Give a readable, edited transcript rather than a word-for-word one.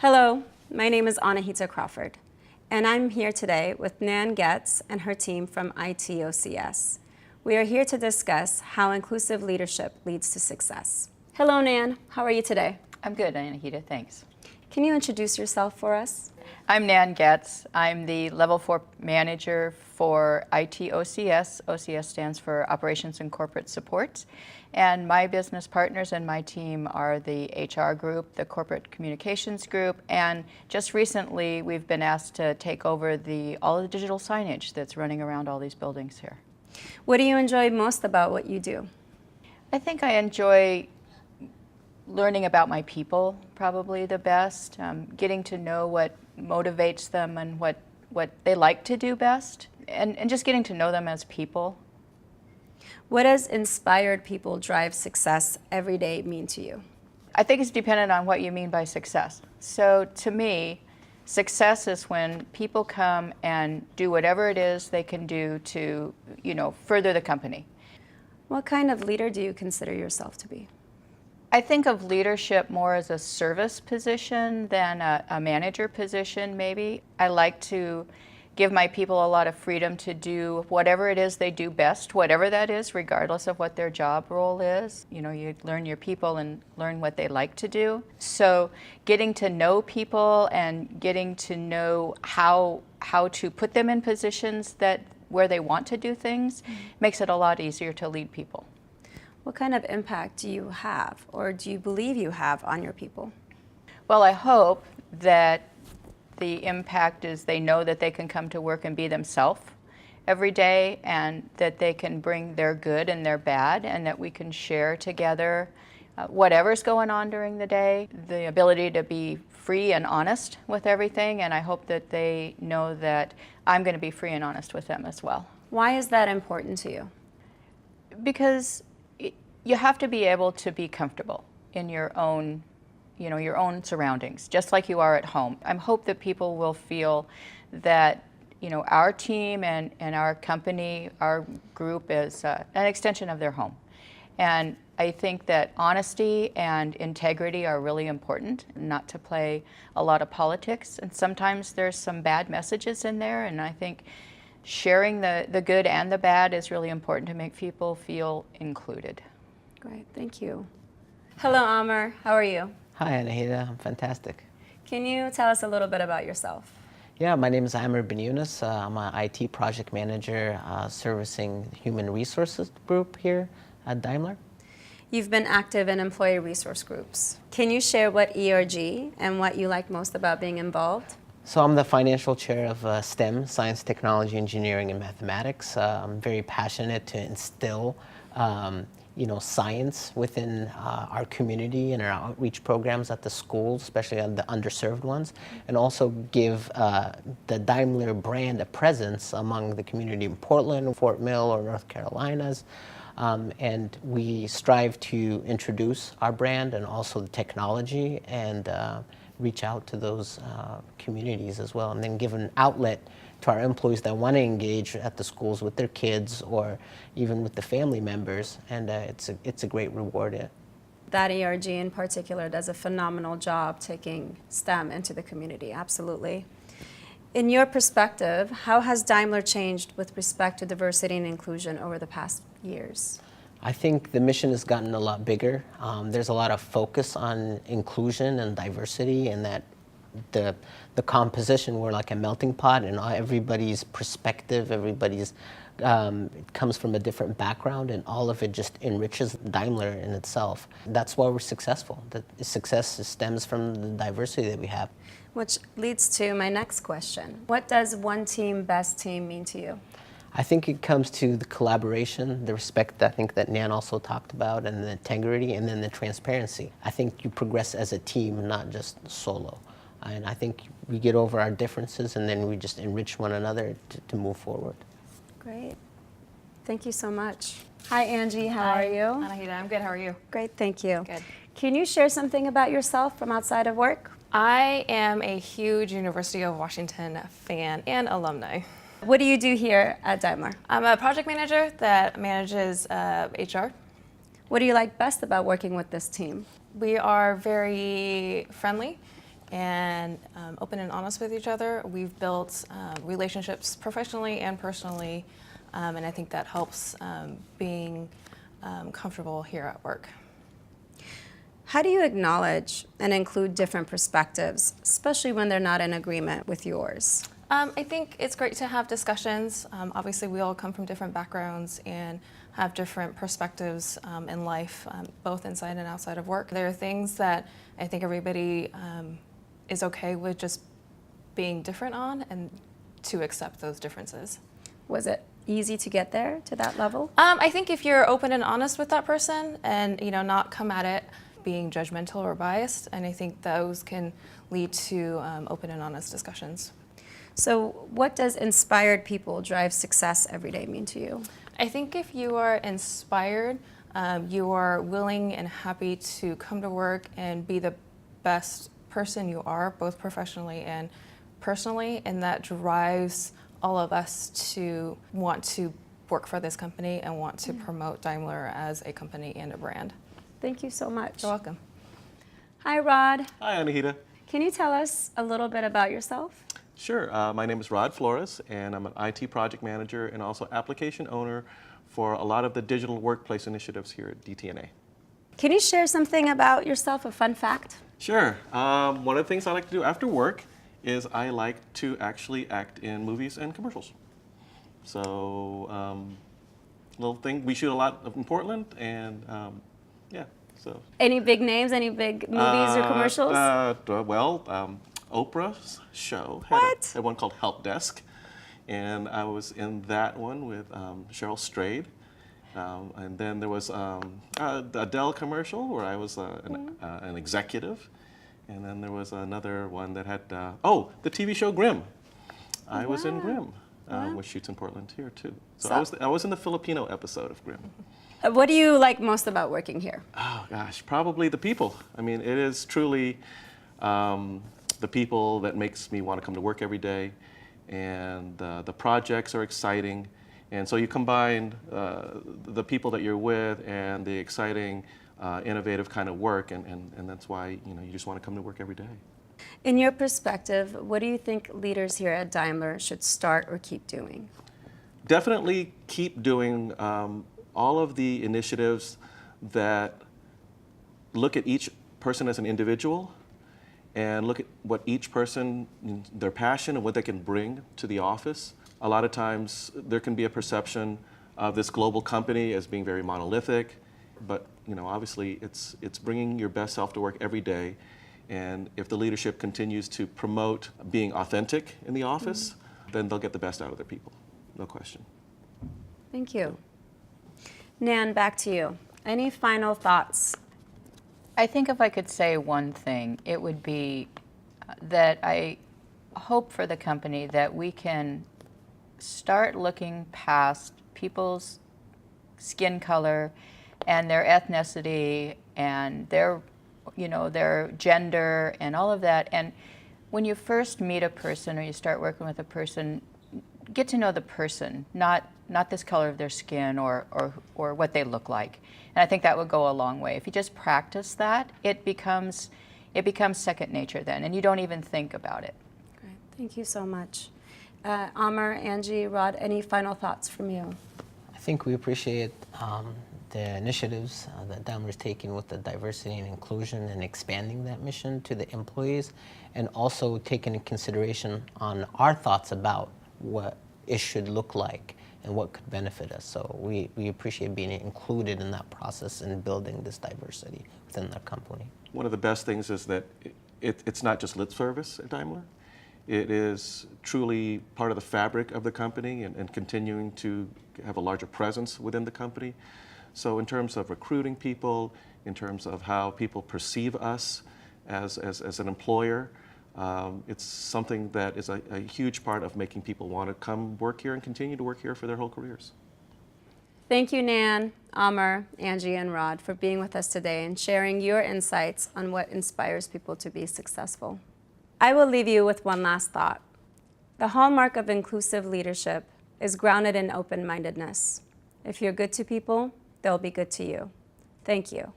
Hello, my name is Anahita Crawford, and I'm here today with Nan Getz and her team from ITOCS. We are here to discuss how inclusive leadership leads to success. Hello, Nan. How are you today? I'm good, Anahita, thanks. Can you introduce yourself for us? I'm Nan Getz. I'm the Level 4 Manager for ITOCS. OCS stands for Operations and Corporate Support. And my business partners and my team are the HR group, the Corporate Communications group, and just recently we've been asked to take over all of the digital signage that's running around all these buildings here. What do you enjoy most about what you do? I think I enjoy learning about my people probably the best, getting to know what motivates them and what they like to do best, and just getting to know them as people. What does inspired people drive success every day mean to you? I think it's dependent on what you mean by success. So to me, success is when people come and do whatever it is they can do to, further the company. What kind of leader do you consider yourself to be? I think of leadership more as a service position than a manager position, maybe. I like to give my people a lot of freedom to do whatever it is they do best, whatever that is, regardless of what their job role is. You learn your people and learn what they like to do. So getting to know people and getting to know how to put them in positions where they want to do things makes it a lot easier to lead people. What kind of impact do you have, or do you believe you have, on your people? Well, I hope that the impact is they know that they can come to work and be themselves every day, and that they can bring their good and their bad, and that we can share together whatever's going on during the day, the ability to be free and honest with everything, and I hope that they know that I'm going to be free and honest with them as well. Why is that important to you? Because you have to be able to be comfortable in your own surroundings, just like you are at home. I hope that people will feel that, our team and our company, our group is an extension of their home. And I think that honesty and integrity are really important, not to play a lot of politics. And sometimes there's some bad messages in there, and I think sharing the good and the bad is really important to make people feel included. Great, thank you. Hello, Amr. How are you? Hi, Anahita. I'm fantastic. Can you tell us a little bit about yourself? Yeah, my name is Ruben Eunice. I'm an IT project manager servicing the human resources group here at Daimler. You've been active in employee resource groups. Can you share what ERG and what you like most about being involved? So I'm the financial chair of STEM, Science, Technology, Engineering, and Mathematics. I'm very passionate to instill science within our community and our outreach programs at the schools, especially on the underserved ones, and also give the Daimler brand a presence among the community in Portland, Fort Mill, or North Carolinas. And we strive to introduce our brand and also the technology and reach out to those communities as well, and then give an outlet to our employees that want to engage at the schools with their kids or even with the family members, and it's a great reward. That ERG in particular does a phenomenal job taking STEM into the community, absolutely. In your perspective, how has Daimler changed with respect to diversity and inclusion over the past years? I think the mission has gotten a lot bigger. There's a lot of focus on inclusion and diversity, and that the composition, we're like a melting pot, and everybody's perspective, everybody's comes from a different background, and all of it just enriches Daimler in itself. That's why we're successful. The success stems from the diversity that we have. Which leads to my next question. What does one team, best team mean to you? I think it comes to the collaboration, the respect I think that Nan also talked about, and the integrity, and then the transparency. I think you progress as a team, not just solo. And I think we get over our differences, and then we just enrich one another to move forward. Great. Thank you so much. Hi, Angie. How are you? Anahita, I'm good. How are you? Great, thank you. Good. Can you share something about yourself from outside of work? I am a huge University of Washington fan and alumni. What do you do here at Daimler? I'm a project manager that manages HR. What do you like best about working with this team? We are very friendly and open and honest with each other, we've built relationships professionally and personally, and I think that helps being comfortable here at work. How do you acknowledge and include different perspectives, especially when they're not in agreement with yours? I think it's great to have discussions. Obviously, we all come from different backgrounds and have different perspectives in life, both inside and outside of work. There are things that I think everybody is okay with just being different on, and to accept those differences. Was it easy to get there to that level? I think if you're open and honest with that person and not come at it being judgmental or biased, and I think those can lead to open and honest discussions. So what does inspired people drive success every day mean to you? I think if you are inspired, you are willing and happy to come to work and be the best person you are, both professionally and personally, and that drives all of us to want to work for this company and want to promote Daimler as a company and a brand. Thank you so much. You're welcome. Hi, Rod. Hi, Anahita. Can you tell us a little bit about yourself? Sure. My name is Rod Flores, and I'm an IT project manager and also application owner for a lot of the digital workplace initiatives here at DTNA. Can you share something about yourself, a fun fact? Sure. One of the things I like to do after work is I like to actually act in movies and commercials. So, little thing, we shoot a lot in Portland, and yeah, so. Any big names, any big movies or commercials? Oprah's show had one called Help Desk, and I was in that one with Cheryl Strayed. And then there was the Adele commercial where I was an executive. And then there was another one that had, the TV show Grimm. I was in Grimm, which shoots in Portland here too. So I was in the Filipino episode of Grimm. What do you like most about working here? Oh gosh, probably the people. I mean, it is truly the people that makes me want to come to work every day, and the projects are exciting. And so you combine the people that you're with and the exciting, innovative kind of work, and that's why you just want to come to work every day. In your perspective, what do you think leaders here at Daimler should start or keep doing? Definitely keep doing all of the initiatives that look at each person as an individual and look at what each person, their passion and what they can bring to the office. A lot of times there can be a perception of this global company as being very monolithic, but obviously it's bringing your best self to work every day. And if the leadership continues to promote being authentic in the office, then they'll get the best out of their people, no question. Thank you. Nan, back to you. Any final thoughts? I think if I could say one thing, it would be that I hope for the company that we can start looking past people's skin color and their ethnicity and their gender and all of that. And when you first meet a person or you start working with a person, get to know the person, not this color of their skin or what they look like. And I think that would go a long way. If you just practice that, it becomes second nature then, and you don't even think about it. Great. Thank you so much. Amar, Angie, Rod, any final thoughts from you? I think we appreciate the initiatives that Daimler is taking with the diversity and inclusion and expanding that mission to the employees, and also taking into consideration on our thoughts about what it should look like and what could benefit us. So we appreciate being included in that process and building this diversity within the company. One of the best things is that it's not just lip service at Daimler. It is truly part of the fabric of the company and continuing to have a larger presence within the company. So in terms of recruiting people, in terms of how people perceive us as an employer, it's something that is a huge part of making people want to come work here and continue to work here for their whole careers. Thank you, Nan, Amar, Angie, and Rod, for being with us today and sharing your insights on what inspires people to be successful. I will leave you with one last thought. The hallmark of inclusive leadership is grounded in open-mindedness. If you're good to people, they'll be good to you. Thank you.